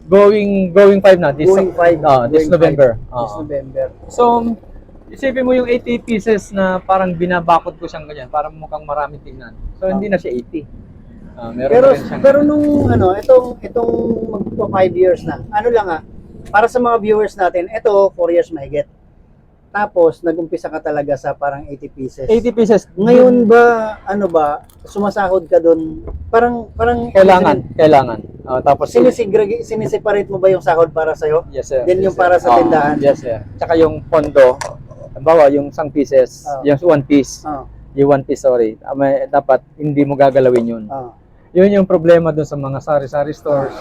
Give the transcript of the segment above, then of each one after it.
going 5 na. Going 5. This November. This November. So, isipin mo yung 80 pieces na parang binabakod ko siyang ganyan, parang mukhang maraming tingnan. So, hindi na siya 80. Meron Pero na rin siyang... pero nung itong magpo 5 years na. Ano lang para sa mga viewers natin, ito 4 years mahigit. Tapos nag-umpisa ka talaga sa parang 80 pieces. 80 pieces. Ngayon ba sumasahod ka doon? Parang Kailangan. Tapos sinisiparate mo ba yung sahod para sa iyo? yes, sir. Then Yes, yung sir. para sa tindahan. Yes, sir. Tsaka yung pondo, halimbawa yung isang pieces, yung one piece. Yung one piece, sorry. Dapat hindi mo gagalawin yun. Yun yung problema dun sa mga sari-sari stores.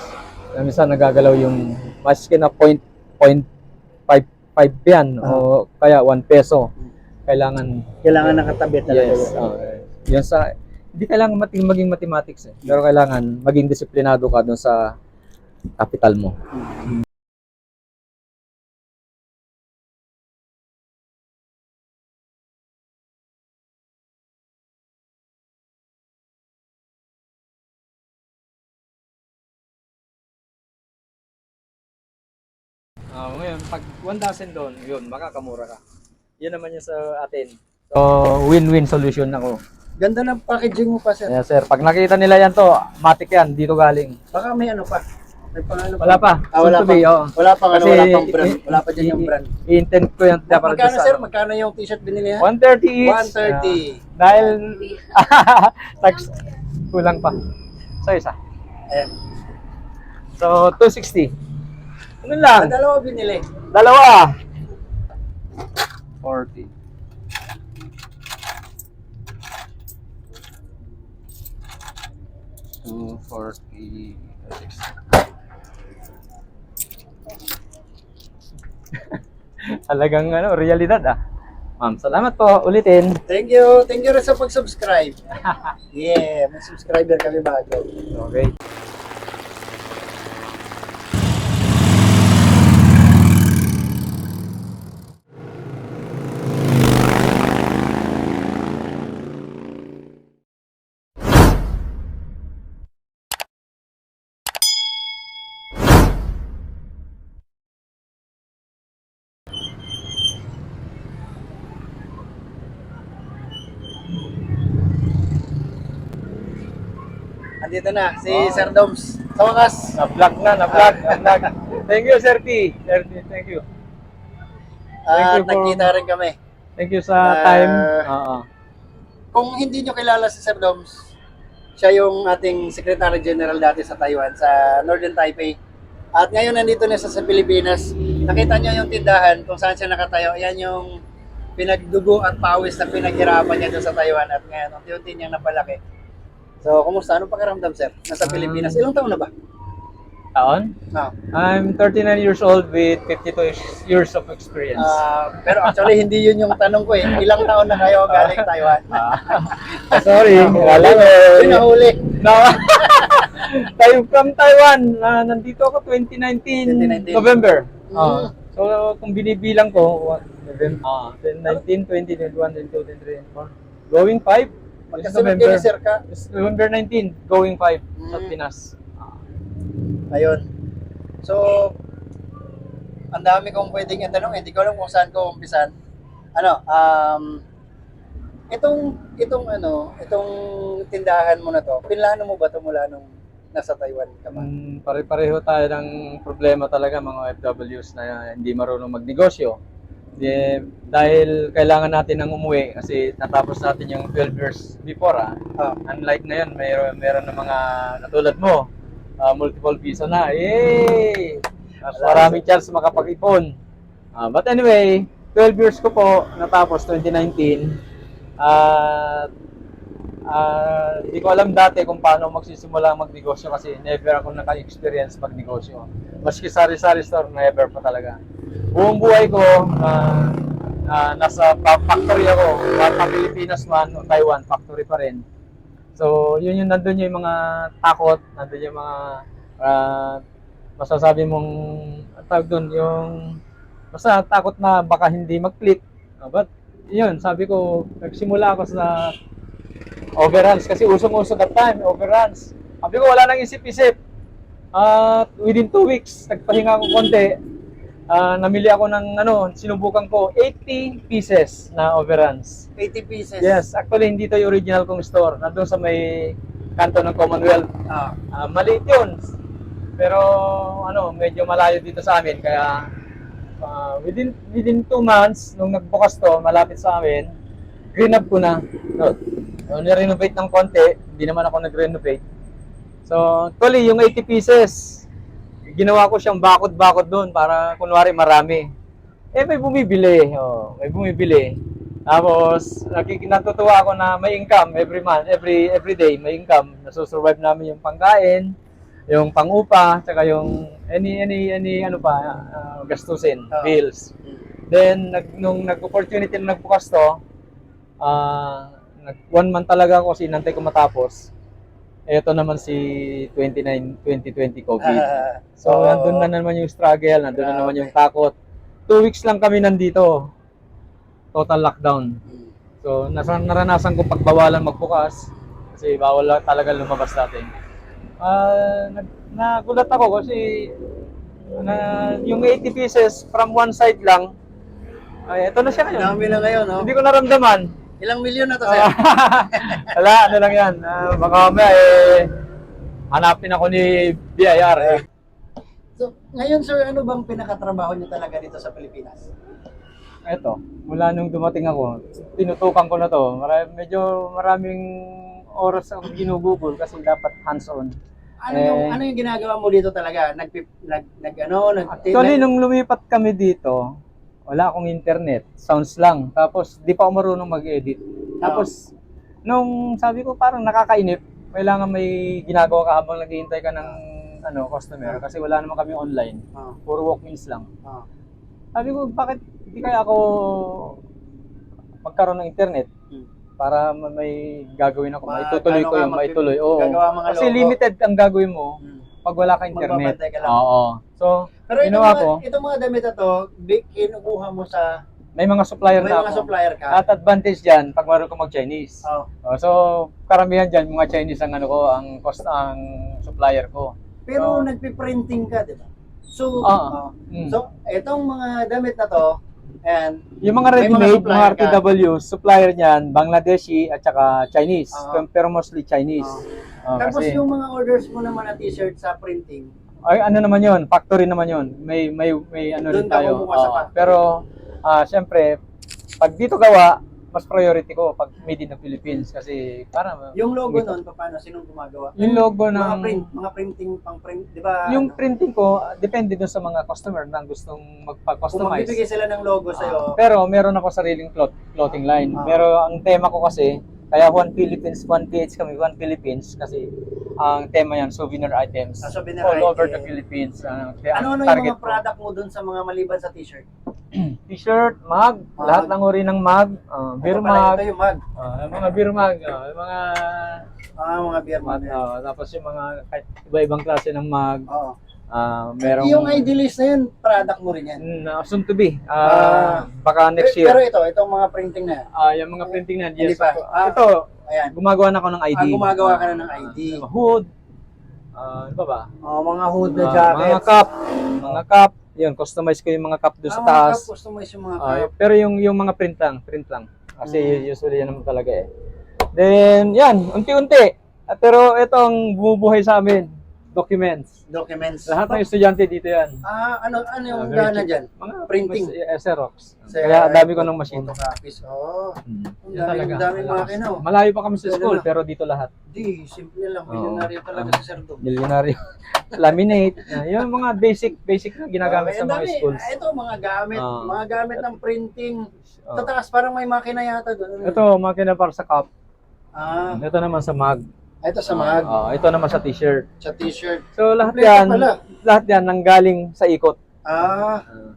Na minsan nagagalaw yung maski na 0.5 yan o kaya 1 peso. Kailangan nakatabi talaga. yes. Yun sa hindi kailangan maging mathematics pero kailangan maging disiplinado ka dun sa capital mo. Ngayon, pag 1,000 doon, yun, makakamura ka. Yun naman yung sa atin. So, win-win solution ako. Ganda ng packaging mo pa, sir. Yes, sir. Pag nakita nila yan to, matik yan, dito galing. Baka may ano pa. May pangano Wala pa. wala pa. Wala pang Kasi, wala pang brand. Wala pa dyan yung brand. I-intent ko yan. Magkano, sir? Magkano yung t-shirt binili niya? 130 each. 130. Dahil, tax, kulang pa. So, isa. Ayan. So, 260. Ano lang? Dalawa binili. Dalawa. 40. Two, 40, 60. Talagang realidad Ma'am, salamat po. Ulitin. Thank you. Thank you rin sa pag-subscribe. Yeah, may subscriber kami bago. Okay. Andito na si Sir Doms. Sa wakas. Na-vlog. Thank you, Sir T. Sir T, thank you. At nagkita rin kami. Thank you sa time. Kung hindi nyo kilala si Sir Doms, siya yung ating Secretary General dati sa Taiwan, sa Northern Taipei. At ngayon nandito na siya sa Pilipinas. Nakita nyo yung tindahan kung saan siya nakatayo. Yan yung pinagdugo at pawis na pinaghirapan niya doon sa Taiwan. At ngayon, unti-unti niyang napalaki. So, kumusta? Anong pakiramdam, sir? Nasa Pilipinas. Ilang taon na ba? Taon? I'm 39 years old with 52 years of experience. Pero actually, hindi yun yung tanong ko eh. Ilang taon na kayo galing Taiwan? Sorry. Wala mo. Pinahuli. No. Tayo from Taiwan. Nandito ako 2019 November. So, kung binibilang ko, 19, 20, 21, 22, 23, 24. Going 5. Magkasunod kayo ni Sir ka? November 19, going 5 sa Pinas. Ayun. So, ang dami kong pwedeng itanong. Hindi ko alam kung saan ko umpisan. Itong tindahan mo na to, pinlano mo ba ito mula nung nasa Taiwan ka ba? Pare-pareho tayo ng problema talaga mga OFWs na hindi marunong magnegosyo. Dahil kailangan natin ng umuwi kasi natapos natin yung 12 years before Unlike ngayon, meron na mga katulad mo, multiple visa na. Yay! Mas maraming chance makapag-ipon. But anyway, 12 years ko po natapos 2019. Hindi ko alam dati kung paano magsisimula magnegosyo kasi never ako naka-experience magnegosyo. Maski sari-sari store, never pa talaga. Buong buhay ko, nasa factory ako, pa Pilipinas man o Taiwan, factory pa rin. So, yun yung nandun yung mga takot, nandun yung mga masasabi mong tawag doon, yung basta takot na baka hindi mag-click. But yun, sabi ko, nagsimula ako sa overruns kasi usong-uso that time, overruns. Sabi ko, wala nang isip-isip. At within 2 weeks, nagpahinga ako konti. Namili ako ng sinubukan ko 80 pieces na overruns. 80 pieces. Yes, actually hindi to yung original kong store. Nandun sa may kanto ng Commonwealth. Ah. Maliit yun. Pero medyo malayo dito sa amin. Kaya within 2 months, nung nagbukas to, malapit sa amin, green up ko na. So, nirenovate ng konti. Hindi naman ako nag-renovate. So, actually, yung 80 pieces, ginawa ko siyang bakod-bakod doon para kunwari marami. May bumibili. May bumibili. Tapos, natutuwa ako na may income every month, every day, may income. Nasusurvive namin yung pangkain, yung pangupa, tsaka yung any gastusin, bills. Then, nung nag-opportunity na nagbukas to, 1 month talaga ako kasi inantay ko matapos. Ito naman si 2020 COVID. So, nandun na naman yung struggle, nandun na naman yung takot. 2 weeks lang kami nandito. Total lockdown. So, naranasan ko pagbawalan magbukas kasi bawal talaga lumabas natin. Nagulat ako kasi yung 80 pieces from one side lang, ito na siya ngayon. Dami na ngayon, no? Hindi ko naramdaman. Ilang milyon na to, sir? Wala, lang yan. Baka mamaya, hanapin ako ni BIR. So, ngayon, sir, ano bang pinakatrabaho niyo talaga dito sa Pilipinas? Ito, mula nung dumating ako, tinutukan ko na to. Medyo maraming oras akong ginugugol kasi dapat hands-on. Ano yung ginagawa mo dito talaga? Actually, nung lumipat kami dito, wala akong internet, sounds lang. Tapos, di pa ako marunong mag-edit. Tapos, nung sabi ko parang nakakainip, kailangan may ginagawa ka habang naghihintay ka ng customer kasi wala naman kami online. Puro walk-ins lang. Sabi ko, bakit hindi kaya ako magkaroon ng internet para may gagawin ako, maitutuloy ko yung maituloy. Oo. Kasi limited ang gagawin mo pag wala ka internet. Magbabantay ka lang. Oo. So, pero ginawa ko, itong mga damit na to, kinukuha mo sa may mga supplier may na mga ako. supplier ka. At advantage diyan pag marunong ko mag-Chinese. So, karamihan diyan mga Chinese ang ang supplier ko. Pero nagpi-printing ka, di ba? So, so itong mga damit na to, and yung mga ready-made, mga RTW, supplier niyan, Bangladeshi at saka Chinese. Pero mostly Chinese. Tapos kasi, yung mga orders mo naman na t-shirt sa printing, ay naman yun, factory naman yun. May rin tayo. Pero siyempre, pag dito gawa, mas priority ko pag made in the Philippines kasi para yung logo noon paano sinong gumagawa? Yung logo ng mga printing pang-print, di ba? Yung printing ko depende doon sa mga customer na gustong magpa-customize. Kung magbibigay sila ng logo sa iyo. Pero meron ako sariling clothing line. Pero ang tema ko kasi kaya One Philippines, One PH kami, One Philippines kasi ang tema yan, souvenir items. Souvenir all over item. the Philippines. Ano yung mga product mo doon sa mga maliban sa t-shirt? T-shirt, mug, lahat ng uri ng mug, beer mug. Ito yung mug. Mga beer mug, mga mga beer mug. Tapos yung mga iba-ibang klase ng mug. Merong yung idealist na yun, product mo rin yan. Soon to be. Baka next year. Pero itong mga printing na yan. Yung mga printing na, yes. Ito, ayan. Gumagawa na ako ng ID. Gumagawa ka na ng ID. Hood. Ano ba ba? Mga hood na jackets. Mga cup. Yun, customize ko yung mga cup doon sa taas. Customize yung mga cup. Pero yung mga print lang. Kasi usually yan naman talaga eh. Then, yan, unti-unti. Pero itong bumubuhay sa amin, documents. Lahat ng estudyante dito yan. Ano yung gana dyan? Mga printing. Xerox. Kaya dami ko ng machine. Photocopies. Ang daming makina. Malayo pa kami sa school, pero dito lahat. Di, simple lang. Milyonaryo talaga si Sir Dom. Milyonaryo. Laminate. Yung mga basic na ginagamit sa mga schools. Ito, mga gamit ng printing. Tataas, parang may makina yata doon. Ito, makina para sa cup. Ito naman sa mug. Ito sa mug. Ito naman sa t-shirt. Sa t-shirt. So lahat yan nanggaling sa ikot.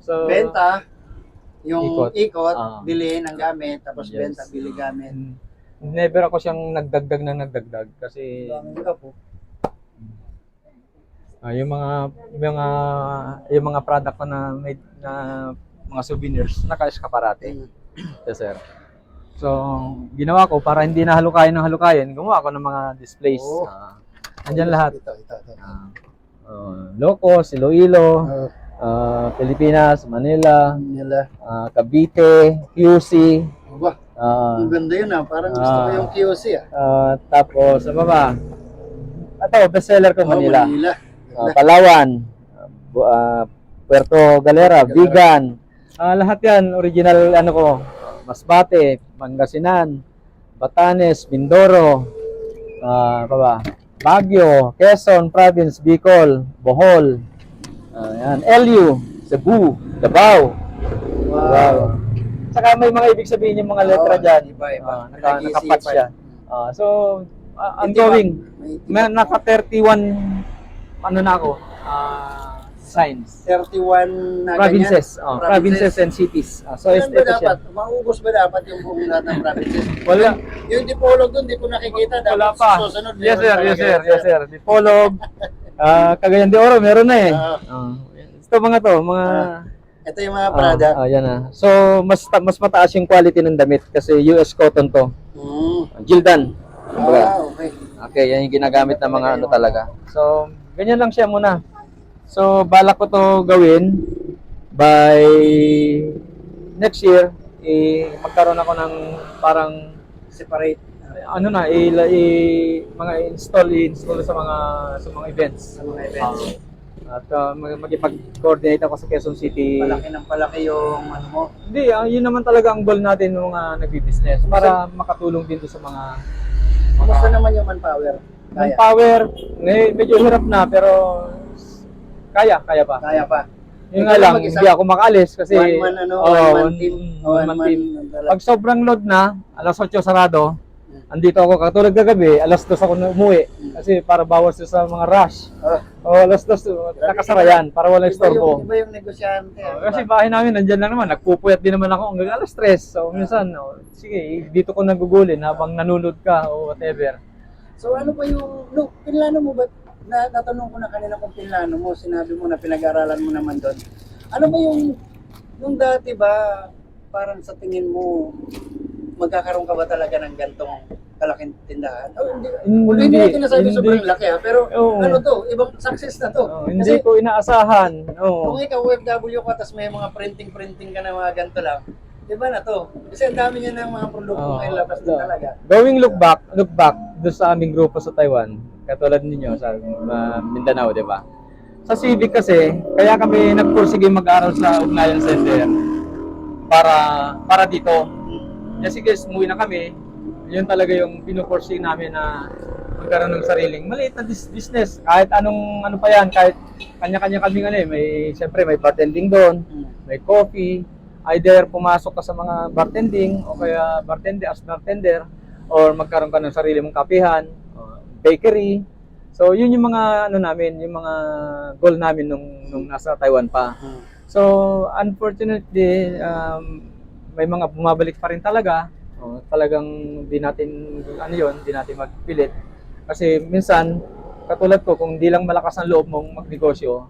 So benta, yung ikot, bili ng gamit, tapos Yes. benta, bili gamit. Never ako siyang nagdagdag kasi yung mga product ko na made na mga souvenirs naka-escaparate. Yes, sir. So, ginawa ko para hindi na halukayin ng halukayin, gumawa ko ng mga displays. Andyan lahat. Ito. Ilocos, Iloilo, Pilipinas, Manila, Cavite, QC. Wah, ang ganda yun Parang gusto ko yung QC Tapos, ano ba? Ito, bestseller ko, Manila. Manila. Palawan, Puerto Galera, Vigan. Lahat yan, original ano ko. Masbate, Pangasinan, Batanes, Mindoro, pa ba? Baguio, Quezon Province, Bicol, Bohol, yan, LU, Cebu, Davao. Wow. Saka may mga ibig sabihin yung mga letra dyan. Iba. Naka-patch siya. So, ongoing. May naka 31, ano na ako, signs. 31 na Provinces. ganyan? Provinces and cities. So, Ilan ba ito siya. dapat? Maubos ba dapat yung buong lahat ng provinces? Wala. Yung Dipolog doon, di ko nakikita. Dapat Wala pa. susunod. Yes, meron sir. talaga Yes, sir. yan, Yes, sir. Dipolog. Cagayan de Oro, meron na eh. Ito mga Ito yung mga Prada. yan na. So, mas mataas yung quality ng damit kasi US cotton to. Gildan. Okay. Okay, yan yung ginagamit ng mga ano talaga. So, ganyan lang siya muna. So, balak ko to gawin by next year, magkaroon ako ng parang Separate. ano na, mga install sa mga events. Sa mga events. At magipag-coordinate ako sa Quezon City. Palaki ng palaki yung ano mo. Hindi, yun naman talaga ang goal natin ng mga nagbi-business para makatulong din sa mga Kumusta naman yung manpower? Kaya? power. Medyo hirap na pero kaya pa. Kaya pa. Yun nga lang, hindi ako makaalis kasi One man team. one man team. Pag sobrang load na, alas 8 sarado, andito ako katulad kagabi, alas 2 ako na umuwi kasi para bawas sa mga rush. Alas 2 nakasara yan para walang istorbo. Iba yung negosyante. Kasi bahay namin nandyan lang naman, nagpupuyat din naman ako hanggang alas 3. So minsan, sige, dito ko nagugulin habang nanunod ka o whatever. So ano pa yung, pinlano mo ba, natanong ko na kanina kung pinlano mo, sinabi mo na pinag-aralan mo naman doon. Ano ba yung dati ba, parang sa tingin mo, magkakaroon ka ba talaga ng gantong kalaking tindahan? Hindi natin nasabi sobrang laki pero ano to, ibang success na to. Hindi ko inaasahan. Kung ikaw OFW ka, tapos may mga printing ka na mga ganito lang, iba na to. Kasi ang dami niya ng mga produkto ngayon labas din talaga. Going look back doon sa aming grupo sa Taiwan, katulad ninyo sa Mindanao, di ba? Sa Civic kasi, kaya kami nagpursige mag-aral sa Ugnayan Center para dito. Kasi guys, umuwi na kami, yun talaga yung pinupursige namin na magkaroon ng sariling maliit na business. Kahit ano pa yan, kahit kanya-kanya kami siyempre may bartending doon, may coffee, either pumasok ka sa mga bartending o kaya bartender or magkaroon ka ng sarili mong kapihan, bakery. So yun yung mga namin, yung mga goal namin nung nasa Taiwan pa. So unfortunately, may mga bumabalik pa rin talaga. Talagang di natin magpilit. Kasi minsan, katulad ko, kung di lang malakas ang loob mong magnegosyo,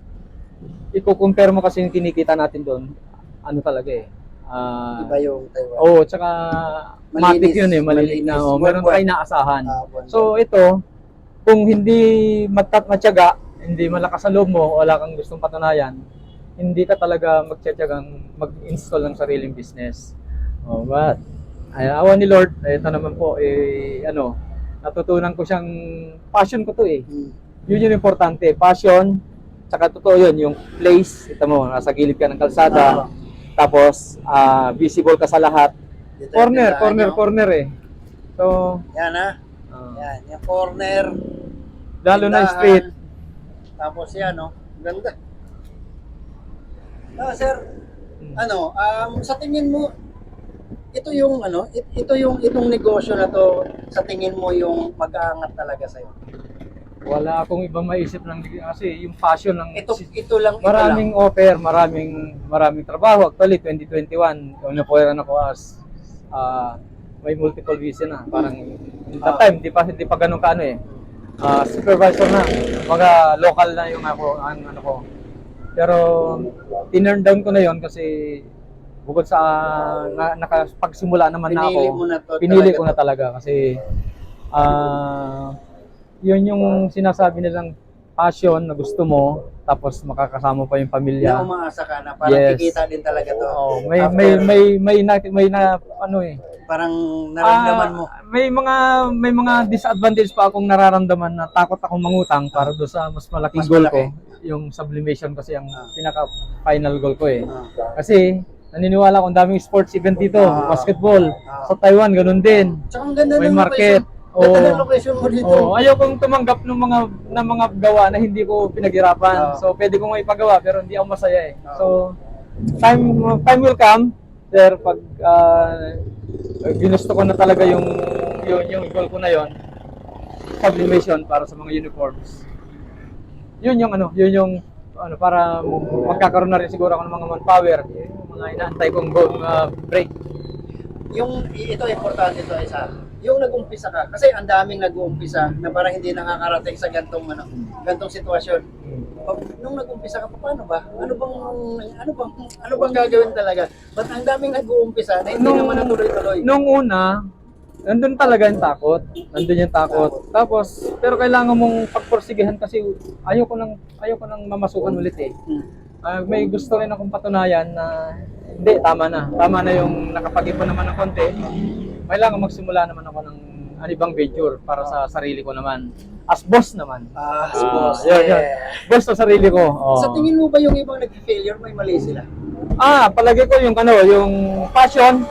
i-compare mo kasi yung kinikita natin doon, ano talaga iba yung Taiwan. Tsaka matik yun malinis na. Meron tayo inaasahan. So ito, kung hindi matyaga, hindi malakas ang loob mo, wala kang gustong patunayan, hindi ka talaga magtsatsagang mag-install ng sariling business. But awa ni Lord, ito naman po natutunan ko siyang passion ko to Yun yung importante, passion, tsaka totoo yun, yung place, ito mo, nasa gilid ka ng kalsada, tapos visible ka sa lahat. Corner So, yan yan, yung corner. Lalo na street. Tapos yan, ganda. Sir, sa tingin mo, itong negosyo na to, sa tingin mo yung mag-aangat talaga sa'yo? Wala akong ibang maisip kasi yung passion ng ito lang. Maraming offer, maraming trabaho. Actually 2021, napuweran ako as may multiple visa na. Parang that time hindi pa ganun kaano supervisor na. Mga local na yung ano ko. Pero tinurn down ko na yon kasi bukod sa nakapagsimula naman na ako, pinili ko na talaga kasi yun yung sinasabi nilang passion na gusto mo, tapos makakasama pa yung Na pamilya. umaasa ka na parang Yes. kikita din talaga to. Oh, may After, may na ano eh. parang naramdaman mo. May mga disadvantage pa akong nararamdaman na takot akong mangutang para do sa mas malaking Mas goal malaki. ko. Yung sublimation kasi ang pinaka final goal ko eh. Ah. Kasi naniniwala akong daming sports event dito, basketball. Ah. Sa Taiwan ganun din. Tsaka ang ganda May ng market. location. Ganda ng location mo dito. Oh, ayaw kong tumanggap ng mga gawa na hindi ko pinaghirapan. So pwede kong ipagawa pero hindi ako masaya eh. So time will come there pag ginusto ko na talaga yung goal ko na yon, sublimation para sa mga uniforms. Yun yung para magkakaroon na rin siguro ako ng mga manpower, yung mga inaantay kong break. Ito importante to isa. Yung nag-umpisa ka, kasi ang daming nag-uumpisa na parang hindi nakakarating sa gantong sitwasyon. Nung nag-umpisa ka, paano ba? Ano bang gagawin talaga? Ba't ang daming nag-uumpisa na hindi naman natuloy-tuloy? Nung una, nandun talaga yung takot. Nandun yung takot. Tapos, pero kailangan mong pagporsigihan kasi ayoko nang mamasukan ulit eh. May gusto rin akong patunayan na hindi, tama na. Tama na yung nakapag-ipon naman ng konti. Kailangan magsimula naman ako ng ibang venture para sa sarili ko naman. As boss naman. Boss. Yun. Boss sa sarili ko. Oh. Sa tingin mo ba yung ibang nag-failure, may mali sila? Palagi ko yung yung passion.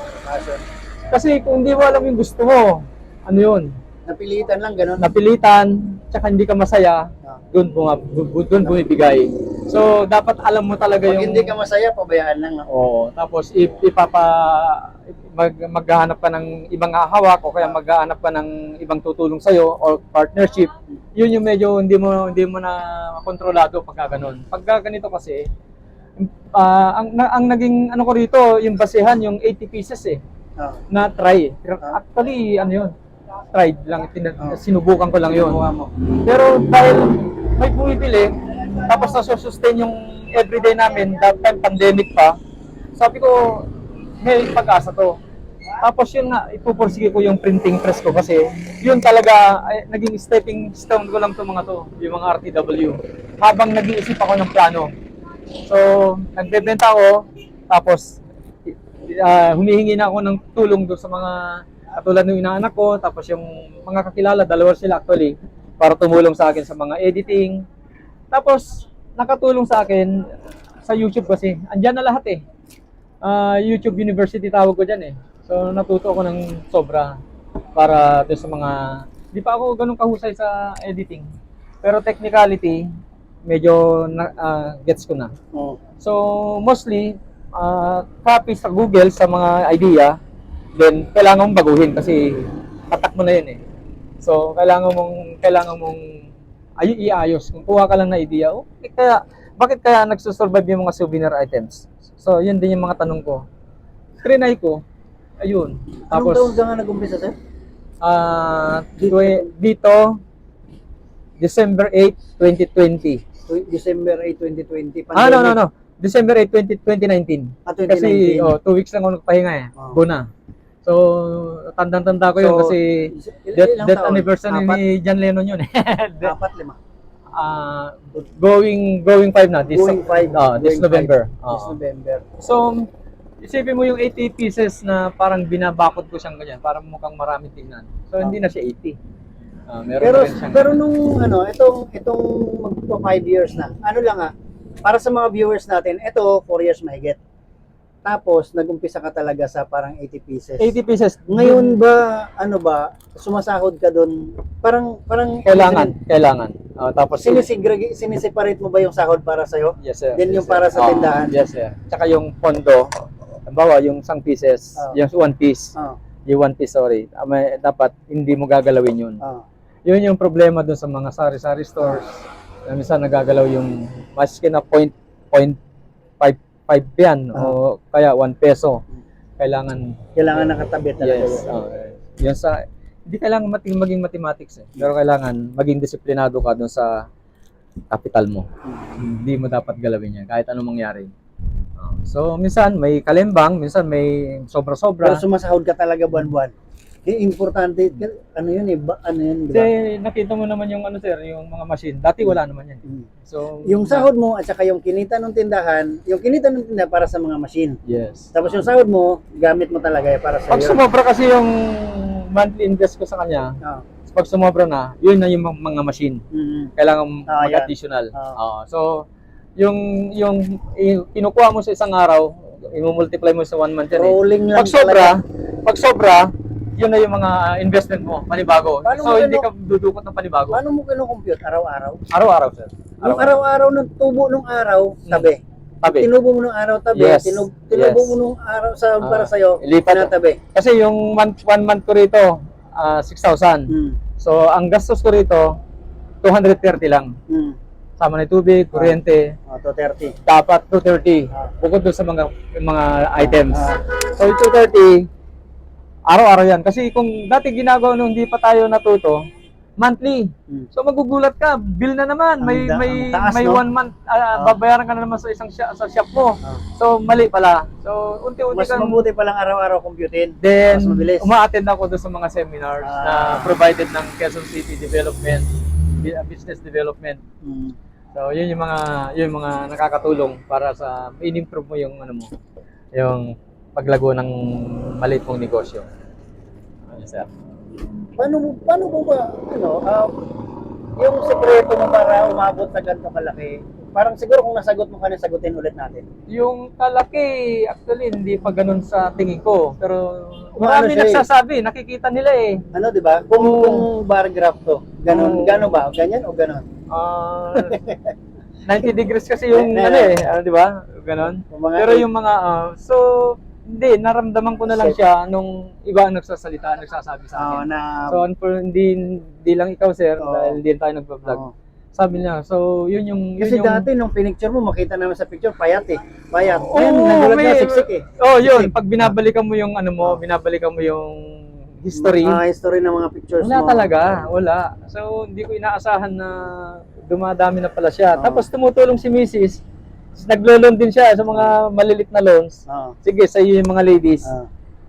Kasi kung hindi mo alam yung gusto mo, ano yun? Napilitan lang, gano'n? Napilitan, tsaka hindi ka masaya, doon bumibigay. So, dapat alam mo talaga Pag yung... hindi ka masaya, pabayaan lang. No? Oo, tapos maghahanap ka ng ibang hahawak o kaya maghahanap ka ng ibang tutulong sa'yo or partnership. Yun yung medyo hindi mo na kontrolado pagka ganun. Pagka ganito kasi, ang naging ano ko rito, yung basehan, yung 80 pieces eh, na try. Actually, ano yun, tried lang, sinubukan ko lang yun. Pero dahil may bumibili, tapos nasusustain yung everyday namin, that time pandemic pa, sabi ko, may pag-asa to. Tapos yun nga, ipupursige ko yung printing press ko kasi yun talaga, naging stepping stone ko lang to mga to, yung mga RTW. Habang nag-iisip ako ng plano. So, nagbebenta ako, tapos humihingi na ako ng tulong doon sa mga katulad ng inaanak ko, tapos yung mga kakilala, dalawa sila actually, para tumulong sa akin sa mga editing. Tapos, nakatulong sa akin sa YouTube kasi, andyan na lahat eh. YouTube University tawag ko dyan eh. So, natuto ako ng sobra para doon sa mga, di pa ako ganun kahusay sa editing. Pero technicality, medyo gets ko na. So, mostly, copy sa Google sa mga idea, then kailangan mong baguhin kasi tatak mo na yun eh. So, kailangan mong iayos. Kung kuha ka lang na idea, bakit kaya nagsusurvive yung mga souvenir items? So, yun din yung mga tanong ko. Trinay ko, ayun. Anong taon ka nga nag-umpisa, sir? Dito, December 8, 2020. December 8, 2020. No. December 8, 2019. 2019. Kasi 2 weeks lang ako nagpahinga eh. Guna. So, tandang-tanda ko yun kasi death anniversary ni John Lennon yun eh. 4, 5. Going 5 na. This November. This November. So, isipin mo yung 80 pieces na parang binabakot ko siyang ganyan. Parang mukhang maraming tingnan. So, hindi na siya 80. Pero nung itong magpo 5 years na, para sa mga viewers natin, ito 4 years mahigit. Tapos nag-umpisa ka talaga sa parang 80 pieces. 80 pieces. Ngayon ba sumasahod ka doon? Parang kailangan. Tapos siniseparate mo ba yung sahod para sa iyo? Yes, sir. Then yung para sa tindahan. Yes, sir. Tsaka yung pondo, halimbawa yung isang pieces, yung 1 piece. Yung 1 piece, sorry. Dapat hindi mo gagalawin yun. Yun yung problema doon sa mga sari-sari stores. Minsan nagagalaw yung maski na 0.5 yan o kaya 1 peso. Kailangan nakatabi talaga. Yes. Yun hindi kailangan maging mathematics eh. Pero kailangan maging disiplinado ka doon sa capital mo. Hindi mo dapat galawin yan kahit anong mangyari. So minsan may kalimbang, minsan may sobra-sobra. Pero sumasahod ka talaga buwan-buwan. Importante, ano yun eh, ano yun, di Kasi ba? nakita mo naman yung ano sir, yung mga machine. Dati wala naman yan. Mm. So, Yung sahod mo at saka yung kinita ng tindahan, yung kinita ng tindahan para sa mga machine. yes. Tapos yung sahod mo, gamit mo talaga para sa Pag sumobra kasi yung monthly invest ko sa kanya, Oh. pag sumobra na, yun na yung mga machine. Mm. Kailangan Ah, yan. mag-additional. Ah. So, yung kinukuha mo sa isang araw, i-multiply mo sa 1 month yan eh. Rolling lang Pag sobra, yun na yung mga investment mo, panibago. Paano So, mo hindi kinu- ka dudukot ng panibago. Paano mo kinukompute? Araw-araw? Araw-araw, sir. Yung araw-araw ng tubo ng araw, tabi. Tabi. Tinubo mo ng araw, tabi. Yes. Tinubo Yes. mo ng araw para sa'yo, Ilipat. tabi. Kasi yung 1 month ko rito, 6,000. Mm. So, ang gastos ko rito, 230 lang. Mm. Sama na yung tubig, kuryente, 230. dapat 230. Ah. Bukod doon sa mga items. Ah. So, yung 230, araw-araw yan. Kasi kung dati ginagawa nung hindi pa tayo natuto, monthly. Mm. So, magugulat ka, bill na naman. May Ang taas, may no? 1 month, babayaran ka na naman sa isang sa shop mo. Ah. So, mali pala. So, unti-unti Mas kang... mabuti palang araw-araw computein. Then, Mas mabilis. uma-attend ako doon sa mga seminars na provided ng Quezon City Development, Business Development. Mm. So, yun yung mga nakakatulong para sa in-improve mo yung ano mo, yung paglago ng maliit mong negosyo. Yes, sir. Paano mo ba, yung sekreto mo para umabot sa ganito kalaki? Parang siguro kung nasagot mo ka na, sagutin ulit natin. Yung kalaki, actually, hindi pa ganun sa tingin ko. Pero Ano marami siya eh? nagsasabi, nakikita nila eh. Ano, di ba? Kung, Oo. kung bar graph to, Oo. gano'n ba? Ganyan o gano'n? Ah, 90 degrees kasi yung Eh, ano eh, di ba? Ganon. Yung mga Pero yung mga, so, hindi, naramdaman ko na lang siya nung iba ang nagsasabi sa akin. na, So, hindi lang ikaw, sir, Oo. dahil hindi tayo nagpa-vlog. Oo. Sabi niya, so, yun Kasi yung... dati nung pinicture mo, makita naman sa picture, payat eh. Payat. Oo, Ngayon, nagulat may- na, siksik eh. Oh, yun, Siksik. pag binabalikan mo yung ano mo, binabalikan mo yung history, History ng mga pictures wala mo. talaga, wala. So, hindi ko inaasahan na dumadami na pala siya. Oo. Tapos tumutulong si Mrs. Naglo-loan din siya sa mga malilit na loans. Oo. Sige, sa iyo yung mga ladies, Ah.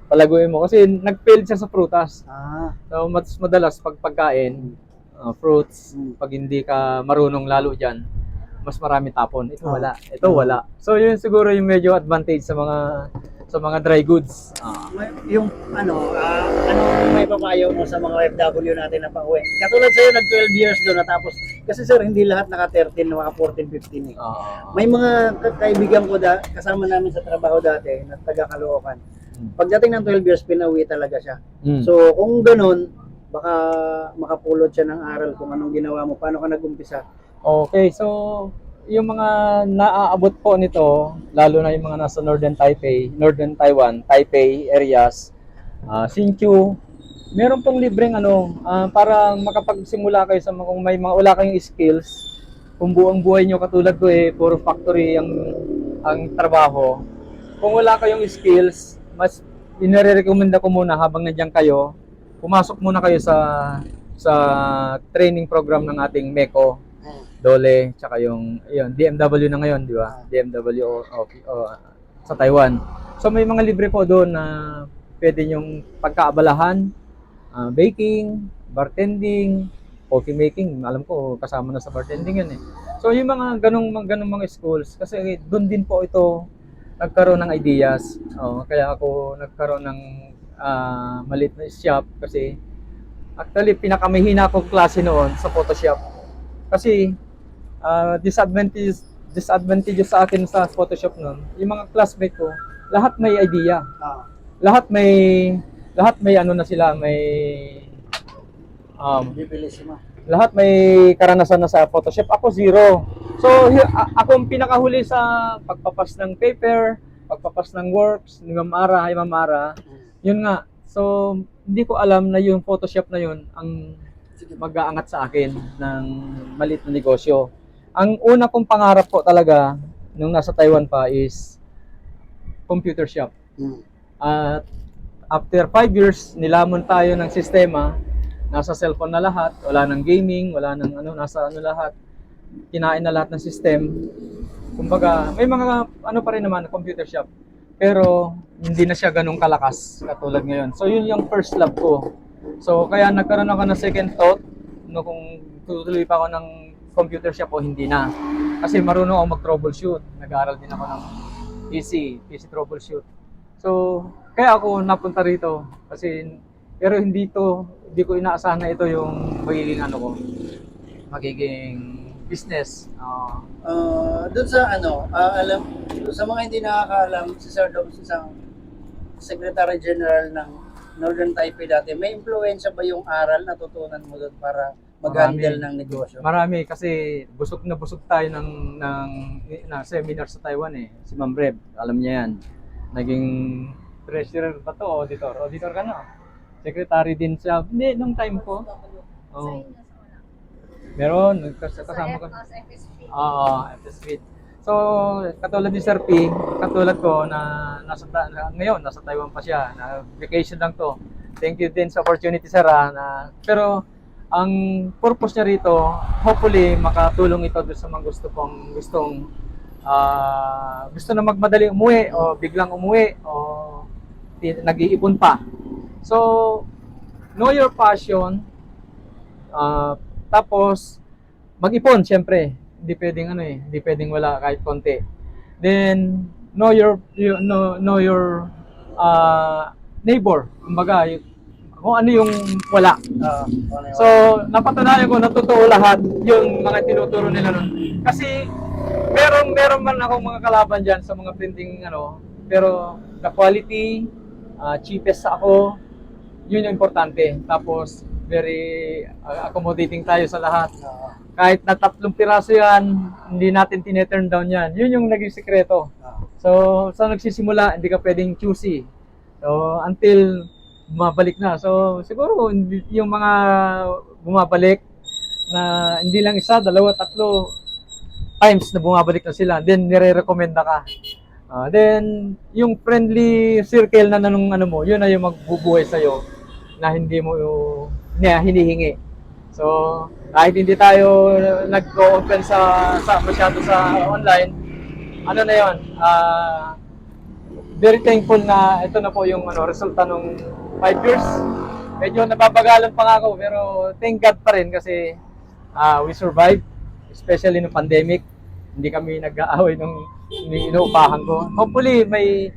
palaguin mo. Kasi nag-fail siya sa prutas. Ah. So, mas madalas pag pagkain, fruits, Mm. pag hindi ka marunong lalo dyan, mas marami tapon. Ito Ah. wala. Ito wala. So, yun siguro yung medyo advantage sa mga dry goods. Yung ano may papayo mo sa mga OFW natin na pauwi? Katulad sa'yo, nag-12 years doon natapos. Kasi sir, hindi lahat naka-13, naka 14, 15 eh. May mga kaibigan ko kasama namin sa trabaho dati na taga Caloocan. Pagdating ng 12 years, pinauwi talaga siya. Mm. So, kung ganun, baka makapulot siya ng aral kung anong ginawa mo, paano ka nag-umpisa. Okay, so yung mga naaabot po nito, lalo na yung mga nasa Northern Taipei, Northern Taiwan, Taipei areas, Hsinchu, meron pong libreng para makapagsimula kayo sa mga, kung may mga wala kayong skills, kung buong buhay nyo katulad ko puro factory ang trabaho. Kung wala kayong skills, mas inirekomenda ko muna habang nandiyan kayo, pumasok muna kayo sa training program ng ating MECO, Dole, tsaka yung DMW na ngayon, di ba? DMW sa Taiwan. So may mga libre po doon na pwede nyong pagkaabalahan, baking, bartending, coffee making. Alam ko kasama na sa bartending yun eh. So yung mga ganong mga schools, kasi doon din po ito nagkaroon ng ideas. Kaya ako nagkaroon ng maliit na shop kasi actually pinakamahina akong klase noon sa Photoshop. Kasi disadvantage sa akin sa Photoshop noon, yung mga classmate ko, lahat may idea. Lahat may ano na sila, Bibilisima. lahat may karanasan na sa Photoshop. Ako zero. So ako ang pinakahuli sa pagpapas ng paper, pagpapas ng works ni Ma'am Ara, hi Ma'am Ara. Yun nga. So hindi ko alam na yung Photoshop na yun ang mag-aangat sa akin ng maliit na negosyo. Ang una kong pangarap po talaga nung nasa Taiwan pa is computer shop. At after 5 years, nilamon tayo ng sistema. Nasa cellphone na lahat, wala nang gaming, wala nang nasa lahat. Kinain na lahat ng system. Kumbaga, may mga pa rin naman computer shop. pero hindi na siya ganun kalakas katulad ngayon. So yun yung first love ko. So kaya nagkaroon ako ng second thought no, kung tutuloy pa ako ng computer shop o hindi na. Kasi marunong ako mag-troubleshoot. Nag-aaral din ako ng PC troubleshoot. So kaya ako napunta rito kasi pero hindi ko inaasahan na ito yung magiging ano ko, magiging business. Doon sa sa mga hindi nakakaalam, si Sir Doms isang Secretary General ng Northern Taipei dati. May impluwensya ba yung aral na tutunan mo doon para mag-handle ng negosyo? Marami kasi busog na busog tayo ng seminar sa Taiwan eh. Si Ma'am Reb, alam niya yan. Naging treasurer pa to, auditor. Auditor ka na. Secretary din siya. Hindi, nung time ko. Oh. Meron, kasama ko. Oo, FSP. So, katulad ni Sir P, katulad ko na ngayon, nasa Taiwan pa siya, na vacation lang to. Thank you din sa opportunity, Sir. Pero, ang purpose niya rito, hopefully, makatulong ito doon sa mga gusto na magmadali umuwi o biglang umuwi o nag-iipon pa. So, know your passion. Tapos mag-ipon syempre. Hindi pwedeng hindi pwedeng wala kahit konti. Then know your neighbor. Kumbaga, kung ano yung wala. So, napatunayan ko na totoo lahat yung mga tinuturo nila nun. Kasi meron man akong mga kalaban diyan sa mga printing pero the quality, cheapest ako, yun yung importante. Tapos very accommodating tayo sa lahat. Kahit na 3 piraso yan, hindi natin tineturn down yan. Yun yung naging sekreto. So, sa nagsisimula, hindi ka pwedeng choosy. So, until bumabalik na. So, siguro, yung mga bumabalik na hindi lang 1, 2, 3 times na bumabalik na sila, then nire-recommenda ka. Then, yung friendly circle na mo, yun na yung magbubuhay sa'yo na hindi mo hinihingi. So, kahit hindi tayo nag-go-open masyado sa online, ano na yun, very thankful na ito na po yung resulta nung 5 years. Medyo nababagalan pa nga ako, pero thank God pa rin kasi we survived, especially no pandemic. Hindi kami nag-aaway nung inuupahan ko. Hopefully, may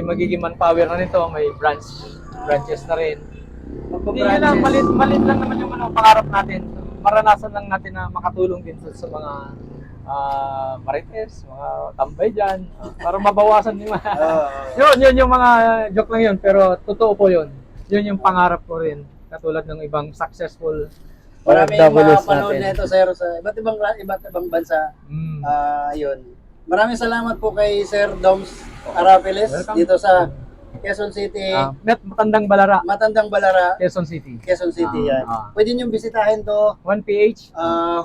magiging manpower na nito, may branches na rin. Hindi lang, malit lang naman yung pangarap natin. Maranasan lang natin na makatulong din sa mga marites, mga tambay dyan, para mabawasan yung mga... yun yung mga joke lang yun, pero totoo po yun. Yun yung pangarap ko rin, katulad ng ibang successful Maraming mapanood na ito, Sir, sa iba't ibang bansa. Yun. Maraming salamat po kay Sir Doms Arapeles dito sa Quezon City. Matandang Balara. Quezon City. Yan. Pwede nyo bisitahin to. 1PH.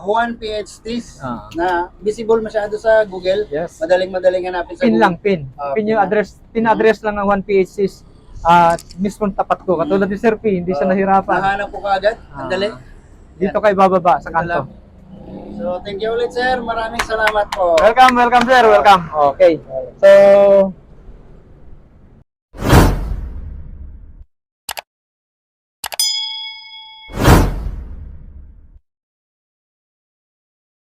Juan PH Tis na visible masyado sa Google. Yes. Madaling hanapin sa Pin Google. lang, pin. Pin yung address. Pin-address lang ng 1PH Tis. Mismong tapat ko. Katulad ni Sir P, hindi siya nahirapan. Nahanap po kaagad. Andali. Dito kay bababa sa kanto. So, thank you ulit, Sir. Maraming salamat po. Welcome, sir. Welcome. Okay. So,